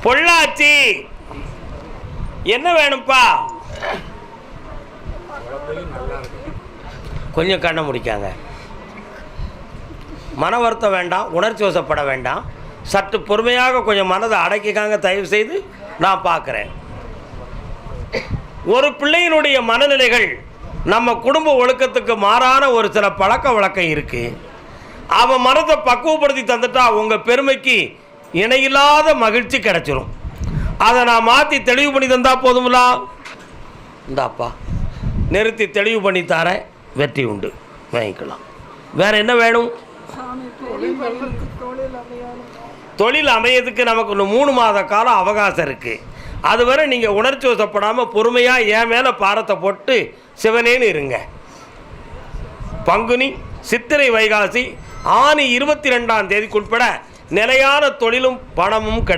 பொள்ளாச்சி என்ன வேணும்ப்பா? கொஞ்சம் கண்ணை முடிக்காங்க. மன வருத்தம் வேண்டாம், உணர்ச்சி வசப்பட வேண்டாம். சற்று பொறுமையாக கொஞ்சம் மனதை அடக்கிக்காங்க தயவு செய்து. நான் பார்க்குறேன். ஒரு பிள்ளையினுடைய மனநிலைகள் நம்ம குடும்ப ஒழுக்கத்துக்கு மாறான ஒரு சில பழக்க வழக்கம் இருக்குது. அவன் மனதை பக்குவப்படுத்தி தந்துட்டா உங்கள் பெருமைக்கு இணையில்லாத மகிழ்ச்சி கிடைச்சிரும். அதை நான் மாற்றி தெளிவு பண்ணி தந்தால் போதுங்களா? இந்தாப்பா நிறுத்தி தெளிவு பண்ணி தரேன், வெற்றி உண்டு, வாங்கிக்கலாம். வேறு என்ன வேணும்? தொழில் அமையதுக்கு நமக்கு இன்னும் 3 மாத காலம் அவகாசம் இருக்குது. அதுவரை நீங்கள் உணர்ச்சி வசப்படாமல் பொறுமையாக என் மேலே பாரத்தை போட்டு சிவனேன்னு இருங்க. பங்குனி, சித்திரை, வைகாசி, ஆனி 22ஆம் தேதிக்குட்பட நிலையான தொழிலும் பணமும்